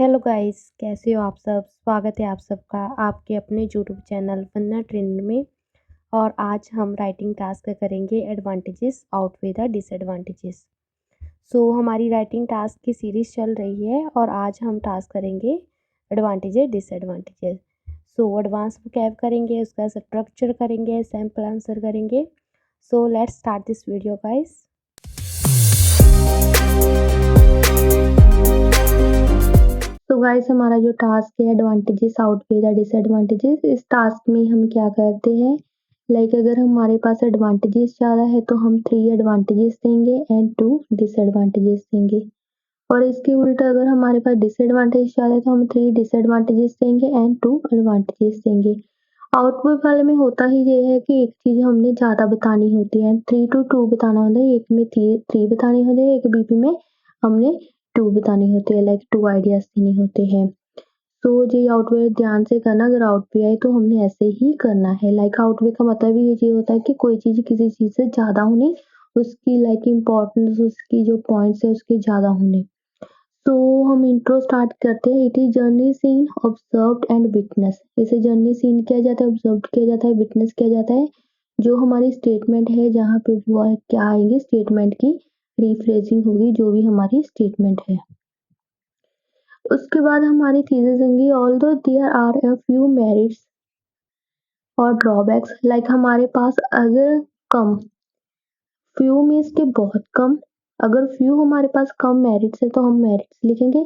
Hello guys, कैसे हो आप सब? स्वागत है आप सबका आपके अपने यूट्यूब चैनल वंदना ट्रेनर में। और आज हम राइटिंग टास्क करेंगे एडवांटेजेस आउटवे द डिसएडवांटेजेस। हमारी राइटिंग टास्क की सीरीज़ चल रही है और आज हम टास्क करेंगे एडवांटेजेस डिसएडवांटेजेस। एडवांस वोकैब करेंगे, उसका स्ट्रक्चर करेंगे, सैम्पल आंसर करेंगे। Let's start this video guys. तो गाइस, हमारा जो टास्क है एडवांटेजेस आउटवे द डिसएडवांटेजेस, इस टास्क में हम क्या करते हैं, अगर हमारे पास एडवांटेजेस ज़्यादा है तो हम 3 एडवांटेजेस देंगे एंड 2 डिसएडवांटेजेस देंगे। और इसके उल्टा अगर हमारे पास डिसएडवांटेज ज़्यादा है तो हम 3 डिसएडवांटेजेस देंगे एंड 2 एडवांटेजेस देंगे। आउटवे वाले में होता ही ये है कि एक चीज़ हमने ज़्यादा बतानी होती है, 3 to 2 बताना होता है, एक में 3 बताने होते हैं, एक बीपी में हमने 2 बताने होते हैं, 2 आइडियाज़ देने होते हैं। ये आउटवे ध्यान से करना, अगर आउटवे आए तो हमने ऐसे ही करना है। आउटवे का मतलब ही ये होता है कि कोई चीज़ किसी चीज़ से ज़्यादा होनी, उसकी इम्पोर्टेंस, उसकी जो पॉइंट्स है उसके ज़्यादा होने। हम इंट्रो स्टार्ट करते हैं। It is journey seen observed and witness. इसे जर्नी सीन किया जाता है, ऑब्जर्व किया जाता है, विटनेस किया जाता है। जो हमारी स्टेटमेंट है जहाँ पे वो क्या आएंगे, स्टेटमेंट की रिफ्रेजिंग होगी, जो भी हमारी स्टेटमेंट है। उसके बाद हमारी थीसिस होंगी। Although there are a few merits और ड्रॉबैक्स, हमारे पास अगर कम, फ्यू मीन्स के बहुत कम, अगर फ्यू हमारे पास कम मेरिट्स है तो हम मेरिट्स लिखेंगे,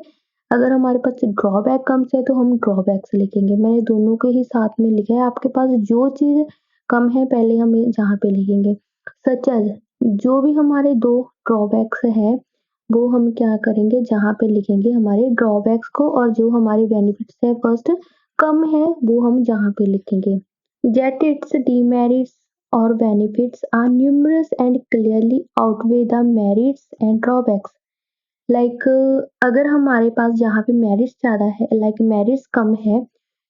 अगर हमारे पास ड्रॉबैक कम से है तो हम ड्रॉबैक्स लिखेंगे। मैंने दोनों के ही साथ में लिखा है। आपके पास जो चीज़ कम है पहले हम जहाँ पे लिखेंगे। सच एज, जो भी हमारे 2 ड्रॉबैक्स है वो हम क्या करेंगे, जहाँ पे लिखेंगे हमारे ड्रॉबैक्स को, और जो हमारे बेनिफिट्स है फर्स्ट कम है वो हम जहाँ पे लिखेंगे। Yet its demerits or benefits are numerous and clearly outweigh the merits and drawbacks. अगर हमारे पास जहाँ पे मेरिट्स ज़्यादा है, मेरिट्स कम है,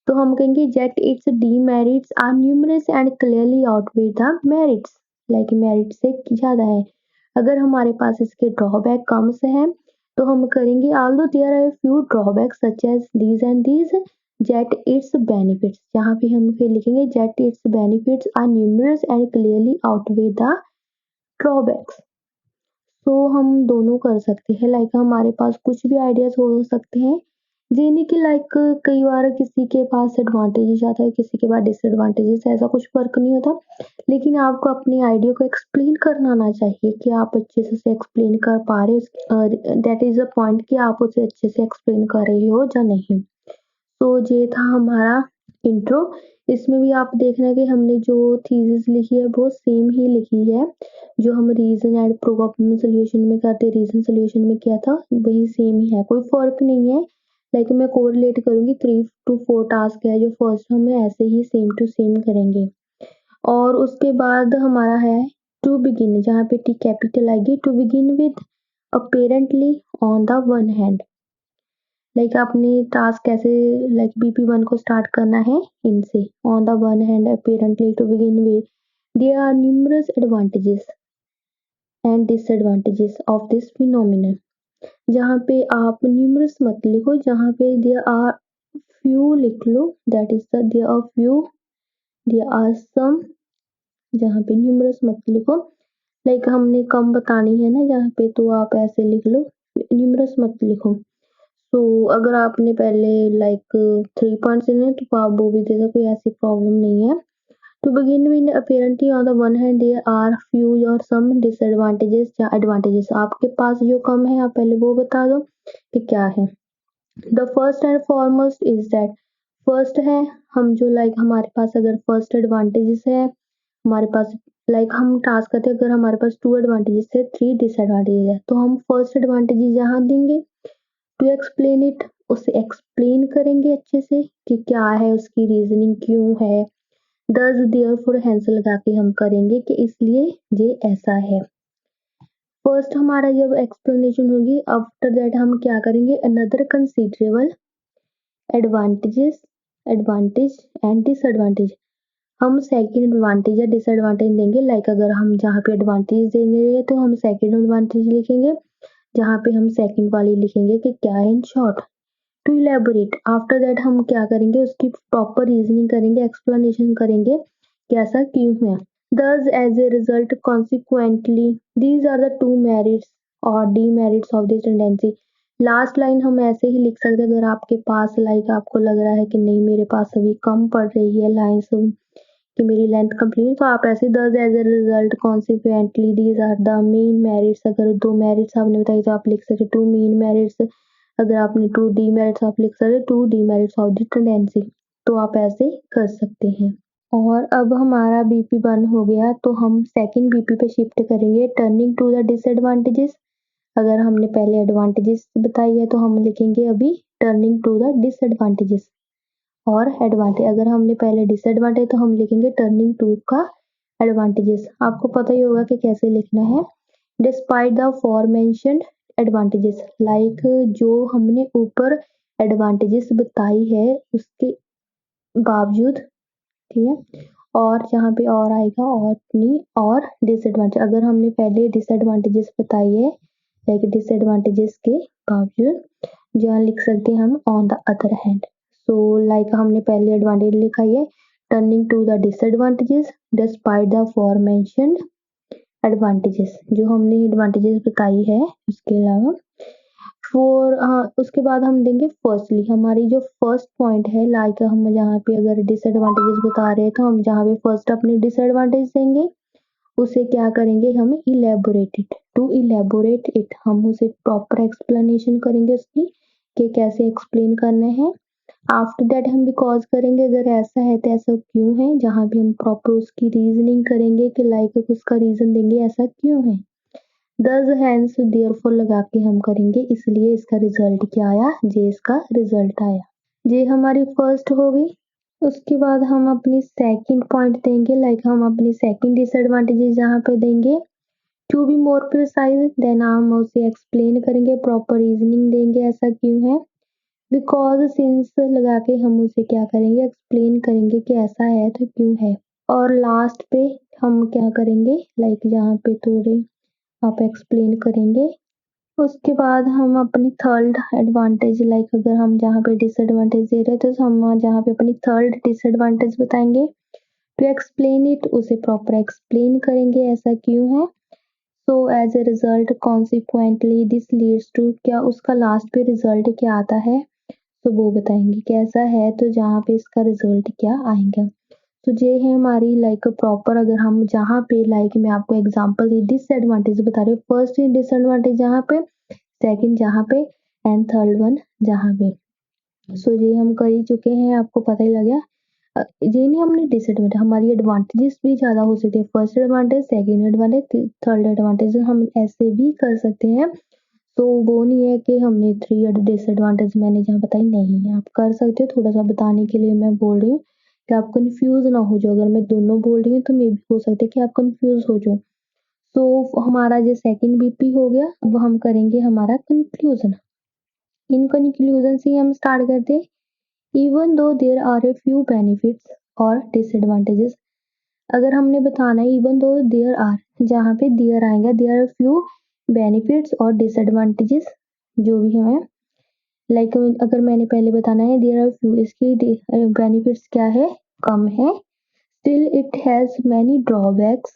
तो हम कहेंगे yet its demerits are numerous and clearly outweigh the merits. Merit से ज़्यादा है। अगर हमारे पास इसके ड्रॉबैक कम से है तो हम करेंगे although there are few drawbacks such as these and these yet its benefits, जहाँ पे हम फिर लिखेंगे yet its benefits are numerous and clearly outweigh the drawbacks. हम दोनों कर सकते हैं। हमारे पास कुछ भी आइडियाज हो सकते हैं, ये नहीं कि कई बार किसी के पास एडवांटेजेस आता है, किसी के पास डिसएडवांटेजेस, ऐसा कुछ फर्क नहीं होता। लेकिन आपको अपने आइडिया को एक्सप्लेन करना आना चाहिए कि आप अच्छे से एक्सप्लेन कर पा रहे हो, दैट इज अ पॉइंट कि आप उसे अच्छे से एक्सप्लेन कर रहे हो या नहीं। ये था हमारा इंट्रो। इसमें भी आप देखना कि हमने जो थीसिस लिखी है वो सेम ही लिखी है, जो हम रीजन एंड प्रॉब्लम सॉल्यूशन में करते, रीजन सॉल्यूशन में किया था वही सेम ही है, कोई फर्क नहीं है। मैं कोरिलेट करूंगी, 3 to 4 टास्क है जो फर्स्ट हमें ऐसे ही सेम टू सेम करेंगे। और उसके बाद हमारा है टू बिगिन, जहाँ पे टी कैपिटल आएगी। To begin with apparently on the one hand, आपने टास्क कैसे BP1 को स्टार्ट करना है इनसे। On the one hand apparently to begin with there are numerous advantages and disadvantages of this phenomenon. जहाँ पे आप न्यूमरस मत लिखो, जहाँ पे देयर आर फ्यू लिख लो, that is the there are few, there are some, जहाँ पे न्यूमरस मत लिखो। हमने कम बतानी है ना जहाँ पे, तो आप ऐसे लिख लो, न्यूमरस मत लिखो। अगर आपने पहले 3 पॉइंट्स देने तो आप वो भी दे दो, कोई ऐसी प्रॉब्लम नहीं है। To begin with, apparently on the one hand there are few or some disadvantages या advantages। आपके पास जो कम है आप पहले वो बता दो कि क्या है। The first and foremost is that, first है हम जो हमारे पास अगर फर्स्ट एडवांटेजेस है, हमारे पास हम टास्क करते हैं, अगर हमारे पास 2 एडवांटेजेस है, 3 डिसएडवांटेजेस है, तो हम फर्स्ट एडवांटेजेस यहाँ देंगे। टू एक्सप्लेन इट, उसे एक्सप्लेन करेंगे अच्छे से कि क्या है, उसकी रीजनिंग क्यों है। दस देयरफॉर हैंस लगा के हम करेंगे कि इसलिए ये ऐसा है। फर्स्ट हमारा जब एक्सप्लेनेशन होगी, आफ्टर दैट हम क्या करेंगे, another considerable advantages, advantage and disadvantage. हम सेकंड एडवांटेज या डिसएडवांटेज देंगे। अगर हम जहाँ पे एडवांटेज दे रहे हैं तो हम सेकंड एडवांटेज लिखेंगे, जहाँ पे हम सेकंड वाली लिखेंगे कि क्या है in short. To elaborate, after that हम क्या करेंगे, उसकी प्रॉपर रीजनिंग करेंगे, एक्सप्लेनेशन करेंगे कि ऐसा क्यों है। Thus, as a result, consequently, these are the two merits or demerits of this tendency. Last line हम ऐसे ही लिख सकते हैं, अगर आपके पास लाइक आपको लग रहा है कि नहीं मेरे पास अभी कम पड़ रही है लाइन्स कि मेरी लेंथ कंप्लीट, तो आप ऐसे thus as a result consequently these are the main merits, अगर दो मेरिट्स आपने बताई तो आप लिख सकते टू मेन मेरिट्स, अगर आपने टू डी मेरिट्स आप लिख सकते to the merits of the tendency, तो आप ऐसे कर सकते हैं। और अब हमारा बीपी 1 हो गया, तो हम सेकंड बीपी पे शिफ्ट करेंगे, टर्निंग टू द डिसएडवांटेजेस। अगर हमने पहले एडवांटेजेस बताई है तो हम लिखेंगे अभी टर्निंग टू द डिसएडवांटेजेस, और एडवांटेज अगर हमने पहले डिसएडवांटेज तो हम लिखेंगे टर्निंग टू का एडवांटेजेस। आपको पता ही होगा कि कैसे लिखना है। Despite the forementioned advantages, like जो हमने ऊपर एडवांटेजेस बताई है उसके बावजूद, ठीक है, और जहाँ पे और आएगा और नहीं, और डिसएडवांटेज, अगर हमने पहले डिसएडवांटेजेस बताई है लाइक डिसएडवांटेजेस के बावजूद, जहाँ लिख सकते हैं हम on the other hand. So like हमने पहले एडवांटेज लिखा है turning to the disadvantages despite the forementioned advantages, जो हमने एडवांटेजेस बताई है उसके अलावा। उसके बाद हम देंगे फर्स्टली, हमारी जो फर्स्ट पॉइंट है लाइक हम जहाँ पे अगर डिसएडवांटेजेस बता रहे हैं तो हम जहाँ पे फर्स्ट अपने डिसएडवांटेज देंगे उसे क्या करेंगे, हम elaborate it, to elaborate it, हम उसे प्रॉपर एक्सप्लेनेशन करेंगे उसकी कि कैसे एक्सप्लेन करना है। आफ्टर दैट हम बिकॉज करेंगे, अगर ऐसा है तो ऐसा क्यों है, जहाँ भी हम प्रॉपर उसकी रीजनिंग करेंगे कि लाइक उसका रीजन देंगे ऐसा क्यों है। दस हैंस देयरफॉर लगा के हम करेंगे, इसलिए इसका रिजल्ट क्या आया, जे इसका रिजल्ट आया, जे हमारी फर्स्ट हो गई। उसके बाद हम अपनी सेकंड पॉइंट देंगे, लाइक हम अपनी सेकंड डिसएडवांटेजेस जहाँ पे देंगे, to be more precise, then हम उसे एक्सप्लेन करेंगे, प्रॉपर रीजनिंग देंगे ऐसा क्यों है। बिकॉज सिंस लगा के हम उसे क्या करेंगे, एक्सप्लेन करेंगे कि ऐसा है तो क्यों है। और लास्ट पे हम क्या करेंगे, लाइक जहाँ पे थोड़े आप एक्सप्लेन करेंगे। उसके बाद हम अपनी थर्ड एडवांटेज, लाइक अगर हम जहाँ पे डिसएडवांटेज दे रहे हैं तो हम जहाँ पे अपनी थर्ड डिसएडवांटेज बताएंगे टू एक्सप्लेन इट, उसे प्रॉपर एक्सप्लेन करेंगे ऐसा क्यों है। So as a result consequently this leads to, क्या उसका लास्ट पे रिजल्ट क्या आता है तो वो बताएंगे कैसा है, तो जहाँ पे इसका रिजल्ट क्या आएगा। तो ये है हमारी लाइक प्रॉपर, अगर हम जहाँ पे लाइक मैं आपको एग्जांपल दी डिसएडवांटेज बता रही हूँ, फर्स्ट डिसएडवांटेज जहाँ पे, सेकंड जहाँ पे, एंड थर्ड वन जहाँ पे। सो ये हम कर ही चुके हैं, आपको पता ही लग गया। ये नहीं हमने डिसएडवांटेज, हमारी एडवांटेजेस भी ज़्यादा हो सकते हैं, first advantage, second advantage, third advantage, हम ऐसे भी कर सकते हैं। तो वो नहीं है कि हमने थ्री डिसएडवांटेज मैंने जहाँ बताई, नहीं आप कर सकते हो, थोड़ा सा बताने के लिए मैं बोल रही हूँ कि आप कंफ्यूज ना हो जाओ, अगर मैं दोनों बोल रही हूँ तो मे भी हो सकता है कि आप कंफ्यूज हो जाओ। तो हमारा जो सेकंड बीपी हो गया, अब हम करेंगे हमारा कंक्लूजन। इन कंक्लूजन से हम स्टार्ट करते हैं, even though there are a few benefits और डिसएडवांटेजेस, अगर हमने बताना है इवन दो देयर आर, जहाँ पे देयर आएगा, देयर आर फ्यू बेनिफिट्स और डिसएडवांटेजेस जो भी हमें लाइक अगर मैंने पहले बताना है देयर आर फ्यू, इसकी बेनिफिट्स क्या है, कम है, still it has many drawbacks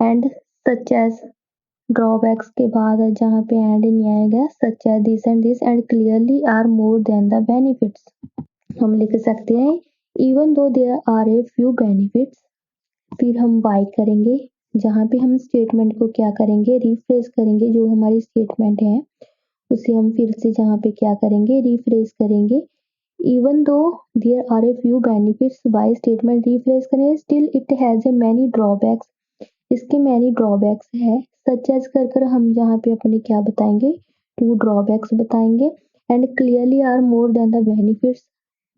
and such as, drawbacks के बाद जहाँ पे एंड नहीं आएगा, such as this and clearly are more than the benefits, हम लिख सकते हैं even though there are a few benefits, फिर हम बाय करेंगे, जहाँ पे हम स्टेटमेंट को क्या करेंगे, रिफ्रेश करेंगे, जो हमारी स्टेटमेंट है उसे हम फिर से जहाँ पे क्या करेंगे, रिफ्रेश करेंगे, even though there are a few benefits, by statement refresh करेंगे, still it has a many drawbacks, इसके मैनी ड्रॉबैक्स है, सच एज कर कर हम जहाँ पे अपने क्या बताएंगे, टू ड्रॉबैक्स बताएंगे, and clearly are more than the benefits,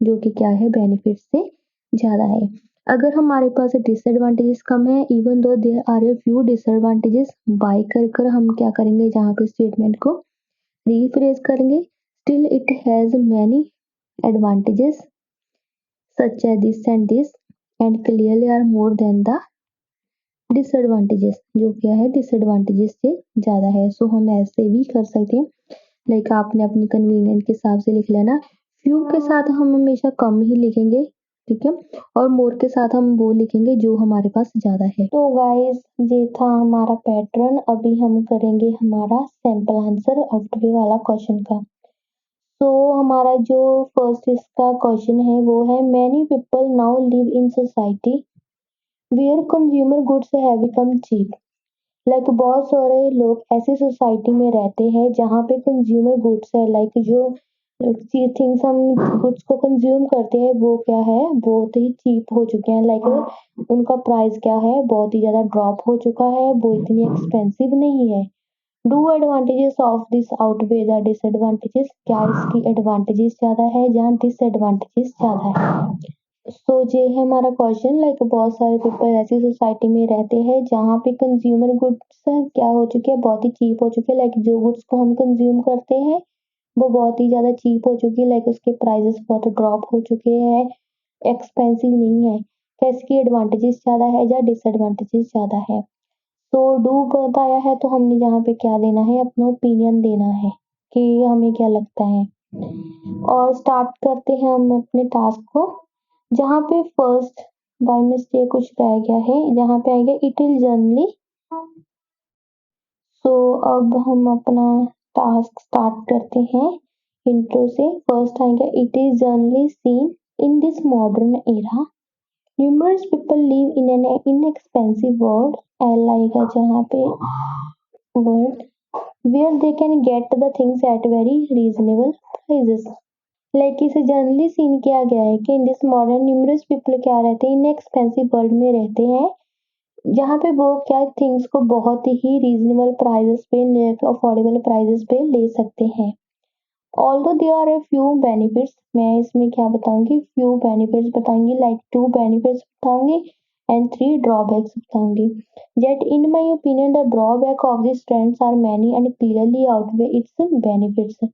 जो कि क्या है, बेनिफिट से ज्यादा है। अगर हमारे पास डिसएडवांटेजेस कम है, even though there are a few disadvantages, बाय कर कर हम क्या करेंगे, जहाँ पे स्टेटमेंट को रिफ्रेश करेंगे, still it has many advantages such as this and clearly are more than the disadvantages, जो क्या है डिसएडवांटेजेस से ज्यादा है। सो हम ऐसे भी कर सकते हैं, लाइक आपने अपनी कन्वीनियंट के हिसाब से लिख लेना। फ्यू के साथ हम हमेशा कम ही लिखेंगे, ठीक है, और मोर के साथ हम वो लिखेंगे जो हमारे पास ज़्यादा है। तो गाइस ये था हमारा पैटर्न। अभी हम करेंगे हमारा सैंपल आंसर आउटवे वाला क्वेश्चन का। तो हमारा जो फर्स्ट इसका क्वेश्चन है वो है, many people now live in society where consumer goods have become cheap. Like बहुत सारे लोग ऐसी सोसाइटी में रहते हैं जहाँ पे कंज्यूमर गुड्स है, लाइक जो थिंग्स हम गुड्स को कंज्यूम करते हैं वो क्या है, बहुत ही चीप हो चुके हैं। लाइक उनका प्राइस क्या है, बहुत ही ज्यादा ड्रॉप हो चुका है, वो इतनी एक्सपेंसिव नहीं है। Do advantages of this outweigh the disadvantages, क्या इसकी एडवांटेजेस ज्यादा है या डिसएडवांटेजेस ज्यादा है। सो ये है हमारा क्वेश्चन। लाइक बहुत सारे पीपल ऐसी सोसाइटी में रहते हैं जहाँ पे कंज्यूमर गुड्स क्या हो चुके हैं, बहुत ही चीप हो चुके हैं। लाइक जो गुड्स को हम कंज्यूम करते हैं वो बहुत ही ज्यादा चीप हो चुकी है, लाइक उसके प्राइसेस बहुत ड्रॉप हो चुके हैं, एक्सपेंसिव नहीं है। क्या इसकी एडवांटेजेस ज्यादा है या डिसएडवांटेजेस ज्यादा है। तो डू बताया है तो हमने यहाँ पे क्या देना है, अपना ओपिनियन देना है कि हमें क्या लगता है। और स्टार्ट करते हैं हम अपने टास्क को, जहाँ पे फर्स्ट बाय मिस्टेक कुछ रह गया है, जहाँ पे आएगा इट इज जनरली। सो अब हम अपना टास्क स्टार्ट करते हैं इंट्रो से। फर्स्ट आएगा, it is generally seen in this modern era numerous people live in an inexpensive world, L आएगा जहाँ पे world, where they can get the things at very reasonable prices। Like इसे generally seen किया गया है कि इन this modern numerous people क्या रहते हैं, इन एक्सपेंसिव वर्ल्ड में रहते हैं, जहाँ पे वो क्या थिंग्स को बहुत ही रीजनेबल प्राइसेस पे, अफोर्डेबल प्राइसेस पे ले सकते हैं। Although there are a few benefits, मैं इसमें क्या बताऊंगी, फ्यू बेनिफिट्स बताऊंगी, लाइक टू बेनिफिट्स बताऊंगी एंड थ्री ड्रॉबैक्स बताऊंगी। Yet in my opinion the drawback of these trends are many and clearly outweigh its benefits।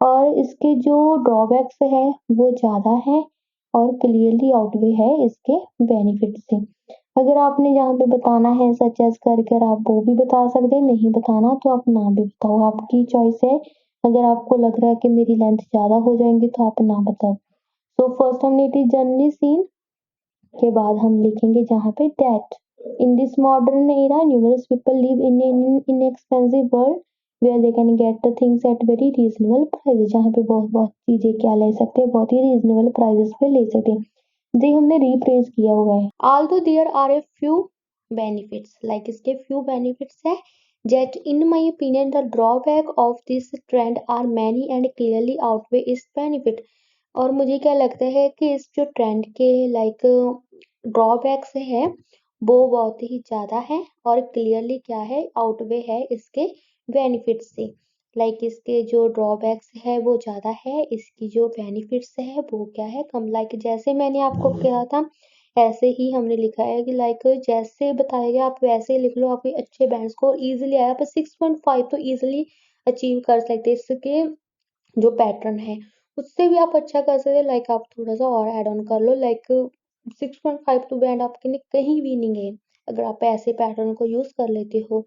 और इसके जो ड्रॉबैक्स है वो ज्यादा है और क्लियरली आउटवे है इसके बेनिफिट से। अगर आपने जहाँ पे बताना है सच एज कर आप वो भी बता सकते हैं, नहीं बताना तो आप ना भी बताओ, आपकी चॉइस है। अगर आपको लग रहा है कि मेरी लेंथ ज्यादा हो जाएंगी तो आप ना बताओ। तो फर्स्ट हमने इट इज जनरली सीन के बाद हम लिखेंगे जहाँ पे that in this modern era numerous people live in an inexpensive world where they can get the things at very reasonable price, जहाँ पे बहुत बहुत चीजें क्या ले सकते हैं, बहुत ही रीजनेबल प्राइसेस पे ले सकते हैं। जी हमने रिप्रेज किया हुआ है। Although there are a few benefits, like इसके फ्यू बेनिफिट्स है, jet in my opinion the drawback of this trend are many and clearly outweigh its benefit। और मुझे क्या लगता है कि इस जो ट्रेंड के लाइक ड्रॉबैक्स है वो बहुत ही ज्यादा है और क्लियरली क्या है, आउटवे है इसके बेनिफिट से। लाइक इसके जो ड्रॉबैक्स है वो ज्यादा है, इसकी जो बेनिफिट्स है वो क्या है, कम। लाइक जैसे मैंने आपको कहा था ऐसे ही हमने लिखा है कि लाइक जैसे बताया गया आप वैसे ही लिख लो, आप अच्छे बैंड स्कोर इजीली आया, पर 6.5 तो इजीली अचीव कर सकते हैं। इसके जो पैटर्न है उससे भी आप अच्छा कर सकते हो, लाइक आप थोड़ा सा और ऐड ऑन कर लो, लाइक 6.5 तो बैंड आपके लिए कहीं भी नहीं है अगर आप ऐसे पैटर्न को यूज कर लेते हो।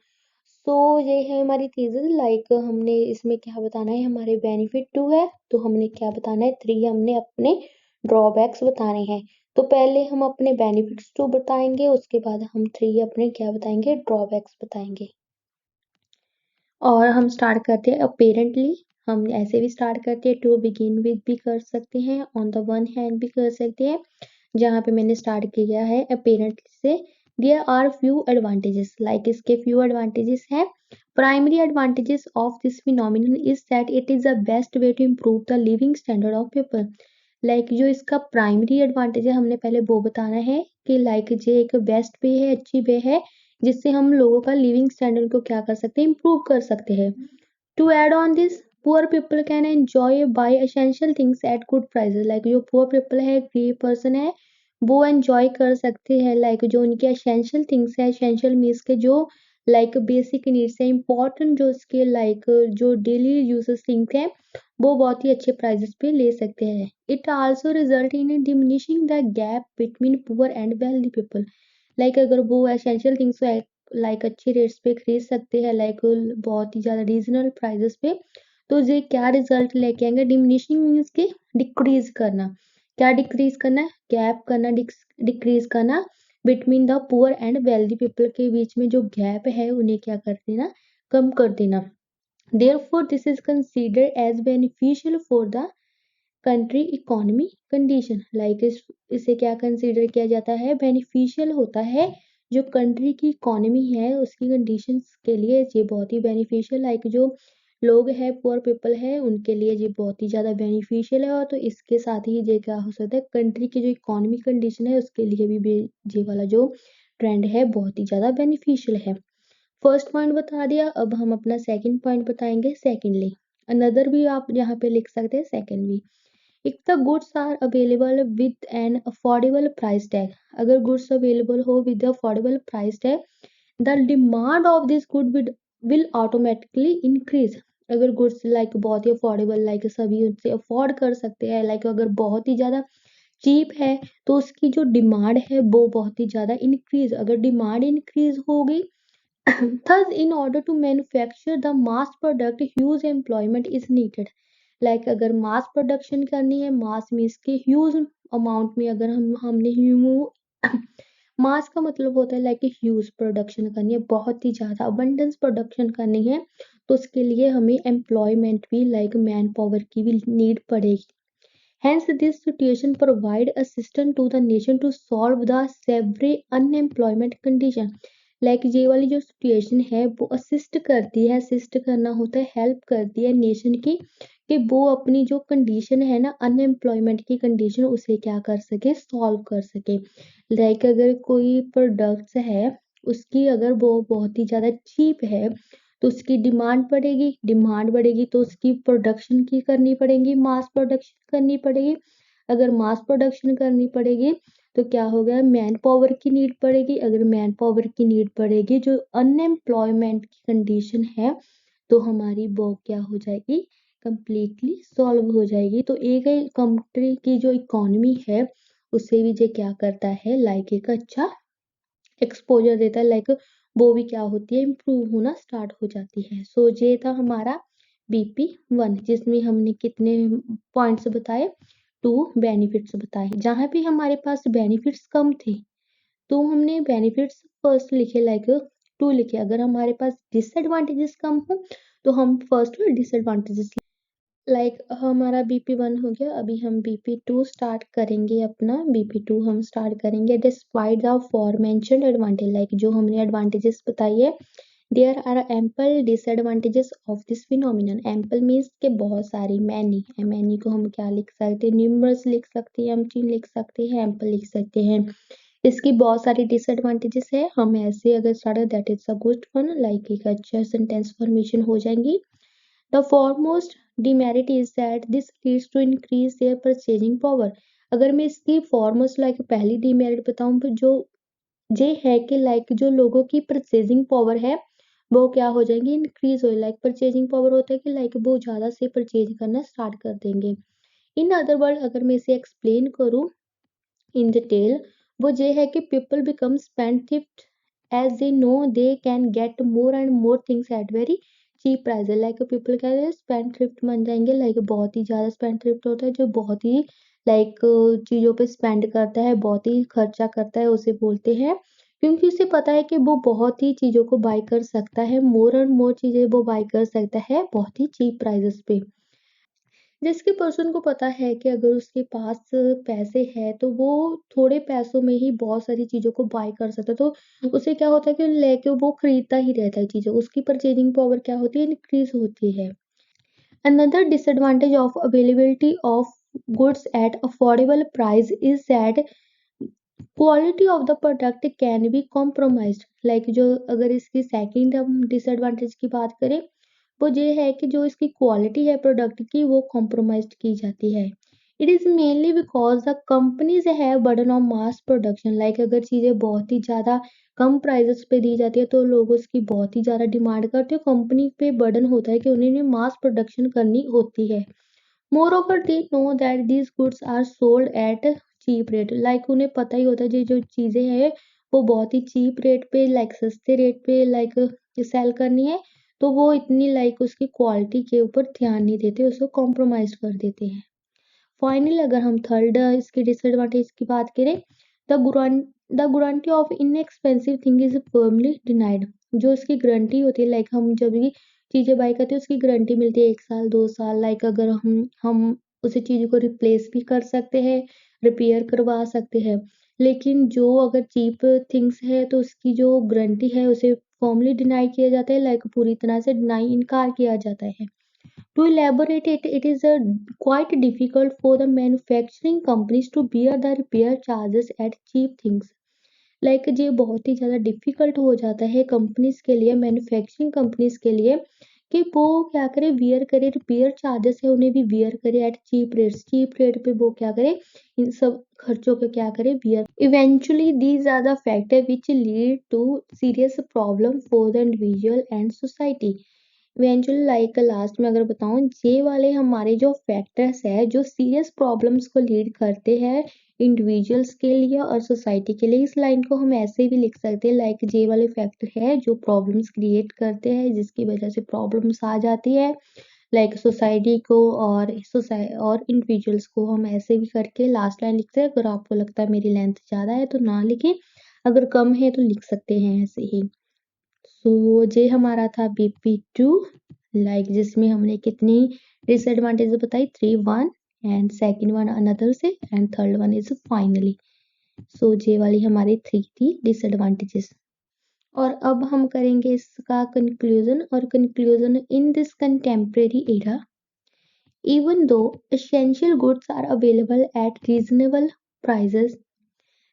सो ये है हमारी चीजें, लाइक हमने इसमें क्या बताना है, हमारे बेनिफिट 2 है तो हमने क्या बताना है 3, हमने अपने ड्रॉबैक्स बताने हैं। तो पहले हम अपने बेनिफिट्स 2 बताएंगे, उसके बाद हम 3 अपने क्या बताएंगे, ड्रॉबैक्स बताएंगे। और हम स्टार्ट करते हैं अपेरेंटली, हम ऐसे भी स्टार्ट करते हैं, टू बिगिन विद भी कर सकते हैं, ऑन द वन हैंड भी कर सकते हैं। जहाँ पे मैंने स्टार्ट किया है अपेरेंटली से, there are few advantages, like इसके फ्यू एडवांटेजेस हैं। Primary advantages of this phenomenon is that it is the best way to improve the living standard of people. Like जो इसका प्राइमरी एडवांटेज है हमने पहले वो बताना है कि लाइक ये एक बेस्ट वे है, अच्छी वे है, जिससे हम लोगों का लिविंग स्टैंडर्ड को क्या कर सकते हैं, इम्प्रूव कर सकते हैं। To add on this, poor people can enjoy buy essential things at good prices. Like जो पुअर पीपल है, गरीब पर्सन है, वो एंजॉय कर सकते हैं, लाइक जो उनके एसेंशियल थिंग्स है, एसेंशियल मीन्स के जो लाइक बेसिक नीड्स है, इंपॉर्टेंट जो उसके लाइक जो डेली यूजेस थिंग्स हैं, वो बहुत ही अच्छे प्राइसेस पे ले सकते हैं। It also result in diminishing the gap between poor and wealthy people. Like अगर वो एसेंशियल थिंग्स लाइक अच्छे रेट्स पे खरीद सकते हैं, लाइक बहुत ही ज़्यादा रीजनल प्राइसेस पे, तो ये क्या रिजल्ट लेके आएंगे? डिमिनिशिंग मीन्स के डिक्रीज करना। क्या डिक्रीज करना है? गैप करना, डिक्रीज करना between the poor and wealthy people के बीच में जो गैप है उन्हें क्या कर देना? कम कर देना। Therefore, this is considered as beneficial for the country economy condition. Like इसे क्या कंसीडर किया जाता है? बेनिफिशियल होता है जो कंट्री की इकोनॉमी है उसकी कंडीशंस के लिए ये बहुत ही बेनिफिशियल, लाइक जो लोग हैं पुअर पीपल है उनके लिए ये बहुत ही ज़्यादा बेनिफिशियल है। और तो इसके साथ ही ये क्या हो सकता है? कंट्री की जो इकोनॉमिक कंडीशन है उसके लिए भी ये वाला जो ट्रेंड है बहुत ही ज़्यादा बेनिफिशियल है। फर्स्ट पॉइंट बता दिया, अब हम अपना सेकंड पॉइंट बताएंगे। सेकंडली अनदर भी आप यहाँ पे लिख सकते हैं सेकंड भी। If the goods are available with an affordable price tag, अगर गुड्स अवेलेबल हो with affordable price tag, the demand of this good will automatically increase. अगर गुड्स लाइक बहुत ही अफोर्डेबल, लाइक सभी उनसे अफोर्ड कर सकते हैं, लाइक अगर बहुत ही ज़्यादा चीप है तो उसकी जो डिमांड है वो बहुत ही ज़्यादा इंक्रीज, अगर डिमांड इंक्रीज होगी thus in order to manufacture the mass product huge employment is needed। like अगर mass production करनी है, mass मीन्स के huge amount में, अगर हमने मास का मतलब होता है लाइक ह्यूज प्रोडक्शन करनी है, बहुत ही ज्यादा अबंडेंस प्रोडक्शन करनी है, तो उसके लिए हमें एम्प्लॉयमेंट भी लाइक मैन पावर की भी नीड पड़ेगी। Hence, this situation provide assistance to the nation to solve the severe unemployment condition। Like ये वाली जो सिचुएशन है वो असिस्ट करती है, असिस्ट करना होता है हेल्प करती है नेशन की कि वो अपनी जो कंडीशन है ना अनएम्प्लॉयमेंट की कंडीशन उसे क्या कर सके? सॉल्व कर सके। लाइक अगर कोई प्रोडक्ट्स है उसकी अगर वो बहुत ही ज़्यादा चीप है तो उसकी डिमांड बढ़ेगी, डिमांड बढ़ेगी तो उसकी प्रोडक्शन की करनी पड़ेगी, मास प्रोडक्शन करनी पड़ेगी। अगर मास प्रोडक्शन करनी पड़ेगी तो क्या हो गया? मैन पावर की नीड पड़ेगी, अगर मैन पावर की नीड पड़ेगी जो अनएम्प्लॉयमेंट की कंडीशन है तो हमारी वो क्या हो जाएगी? कंप्लीटली सॉल्व हो जाएगी। तो एक कंट्री की जो इकोनॉमी है उसे भी ये क्या करता है? लाइक एक अच्छा एक्सपोजर देता है, लाइक वो भी क्या होती है? इम्प्रूव होना स्टार्ट हो जाती है। सो ये था हमारा BP1 जिसमें हमने कितने पॉइंट्स बताए? 2 बेनिफिट्स बताए। जहाँ भी हमारे पास बेनिफिट्स कम थे तो हमने बेनिफिट्स फर्स्ट लिखे, लाइक 2 लिखे। अगर हमारे पास डिसएडवांटेजेस कम हो तो हम फर्स्ट डिसएडवांटेजेस, लाइक हमारा BP1 हो गया, अभी हम BP2 स्टार्ट करेंगे। अपना BP2 हम स्टार्ट करेंगे। Despite the aforementioned advantage, like जो हमने एडवांटेजेस बताई है, there are ample disadvantages of this phenomenon. Ample means के बहुत सारी, मैनी है, मैनी को हम क्या लिख सकते हैं? न्यूमरस लिख सकते हैं, एम्प्टी लिख सकते हैं, एम्पल लिख सकते हैं। इसकी बहुत सारी डिसएडवांटेजेस है, हम ऐसे अगर start that is a good one, like एक अच्छा सेंटेंस फॉर्मेशन हो जाएंगी। The foremost demerit is that this leads to increase their purchasing power। अगर मैं इसकी foremost लाइक पहली demerit बताऊं तो जो ये है कि लाइक जो लोगों की परचेजिंग पावर है वो क्या हो जाएंगी? इंक्रीज हो। लाइक परचेजिंग पावर होता है कि लाइक वो ज्यादा से परचेज करना स्टार्ट कर देंगे। इन अदर वर्ड अगर मैं इसे एक्सप्लेन करूं इन डिटेल, वो ये है कि people become spendthrift as they know they can get more and more things at very cheap price. Like people क्या है? स्पेंडथ्रिफ्ट बन जाएंगे, लाइक बहुत ही ज़्यादा स्पेंडथ्रिफ्ट होता है जो बहुत ही लाइक चीज़ों पे स्पेंड करता है, बहुत ही खर्चा करता है, उसे बोलते हैं। क्योंकि उसे पता है कि वो बहुत ही चीज़ों को बाय कर सकता है, मोर एंड मोर चीज़ें वो बाय कर सकता है बहुत ही चीप प्राइजेस पे। जिसके पर्सन को पता है कि अगर उसके पास पैसे हैं तो वो थोड़े पैसों में ही बहुत सारी चीज़ों को बाय कर सकता है, तो उसे क्या होता है कि लेके वो खरीदता ही रहता है चीज़ें, उसकी परचेजिंग पावर क्या होती है? इंक्रीज होती है। Another disadvantage of availability of goods at affordable price is that quality of the product can be compromised. Like जो अगर इसकी सेकंड हम डिसएडवांटेज की बात करें वो ये है कि जो इसकी क्वालिटी है प्रोडक्ट की वो कॉम्प्रोमाइज्ड की जाती है। It is mainly because the companies have burden on mass production. Like अगर चीज़ें बहुत ही ज़्यादा कम प्राइजेस पे दी जाती है तो लोग उसकी बहुत ही ज़्यादा डिमांड करते हैं, कंपनी पे बर्डन होता है कि उन्हें मास प्रोडक्शन करनी होती है। Moreover, they know that these goods are sold at cheap rate। Like उन्हें पता ही होता है ये जो चीज़ें हैं वो बहुत ही चीप रेट पे, लाइक सस्ते रेट पे लाइक सेल करनी है, तो वो इतनी लाइक उसकी क्वालिटी के ऊपर ध्यान नहीं देते, उसको कॉम्प्रोमाइज़ कर देते हैं। फाइनली अगर हम थर्ड इसकी डिसएडवांटेज की बात करें, the guarantee of inexpensive thing is firmly denied. जो इसकी गारंटी होती है, लाइक हम जब भी चीज़ें बाय करते हैं उसकी गारंटी मिलती है 1 साल 2 साल, लाइक अगर हम उसी चीज़ को रिप्लेस भी कर सकते हैं, रिपेयर करवा सकते हैं। लेकिन जो अगर चीप थिंग्स है तो उसकी जो गारंटी है उसे फॉर्मली डिनाई किया जाता है, लाइक पूरी तरह से डिनाई इनकार किया जाता है। To elaborate it, it is quite difficult for the manufacturing companies to bear the repair charges at cheap things. Like ये बहुत ही ज़्यादा डिफिकल्ट हो जाता है कंपनीज के लिए, मैन्युफैक्चरिंग कंपनीज के लिए, कि वो क्या करे, वियर करे, रिपेयर चार्जेस है उन्हें भी वियर करे at cheap rates, cheap rate पे वो क्या करे, इन सब खर्चों को क्या करे, wear. Eventually these are the factor which lead to serious problem for the individual and society. Eventually like last में अगर बताऊं, ये वाले हमारे जो फैक्टर्स है जो सीरियस प्रॉब्लम्स को लीड करते हैं इंडिविजुअल्स के लिए और सोसाइटी के लिए। इस लाइन को हम ऐसे भी लिख सकते हैं, लाइक जे वाले फैक्टर है जो प्रॉब्लम्स क्रिएट करते हैं, जिसकी वजह से प्रॉब्लम्स आ जाती है, लाइक सोसाइटी को और इंडिविजुअल्स को। हम ऐसे भी करके लास्ट लाइन लिखते हैं। अगर आपको लगता है मेरी लेंथ ज़्यादा है तो ना लिखें, अगर कम है तो लिख सकते हैं ऐसे ही। सो ये हमारा था BP2, लाइक जिसमें हमने कितनी डिसएडवांटेज बताई, 3 1 एंड सेकंड वन अनदर से and third one is finally. So ये वाली हमारी 3 थी डिसएडवांटेजेस। और अब हम करेंगे इसका कंक्लूजन। और conclusion, in this contemporary era, even though essential goods are available at reasonable prices,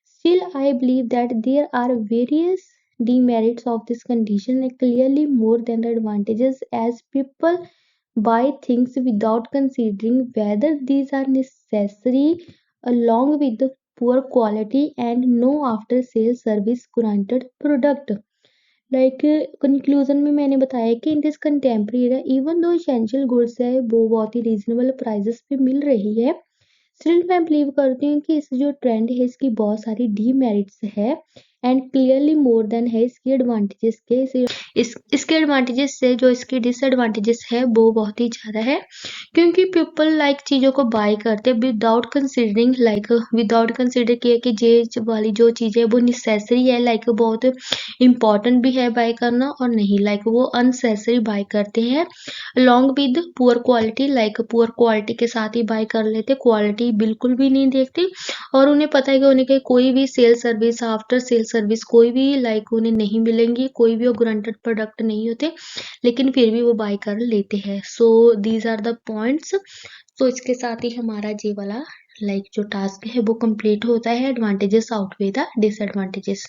still, I believe that there are various demerits of this condition, like clearly more than the advantages, as people buy things without considering whether these are necessary, along with the poor quality and no after sale service granted product। Like conclusion में मैंने बताया कि in this contemporary, even though essential goods है वो बहुत ही reasonable prices पे मिल रही है, स्टिल मैं बिलीव करती हूँ कि इस जो ट्रेंड है इसकी बहुत सारी डीमेरिट्स है एंड क्लियरली मोर देन है इसकी एडवांटेजेस के। इसके एडवांटेजेस से जो इसकी डिसएडवांटेजेस है वो बहुत ही ज़्यादा है, क्योंकि पीपल लाइक चीज़ों को बाय करते हैं without considering, like without consider किया कि ये वाली जो चीज़ है वो नेसेसरी है, लाइक बहुत इम्पॉर्टेंट भी है बाय करना और नहीं, लाइक वो अननेसेसरी बाय करते हैं along with poor quality, like poor quality के साथ ही बाय कर लेते, क्वालिटी बिल्कुल भी नहीं देखते। और उन्हें पता है कि उन्हें के कोई भी sale service, after sale service कोई भी लाइक उन्हें नहीं मिलेंगी, कोई भी वो ग्रांटेड प्रोडक्ट नहीं होते, लेकिन फिर भी वो बाय कर लेते हैं। So these are the points. तो इसके साथ ही हमारा ये वाला लाइक जो टास्क है वो कंप्लीट होता है। Advantages outweigh the disadvantages.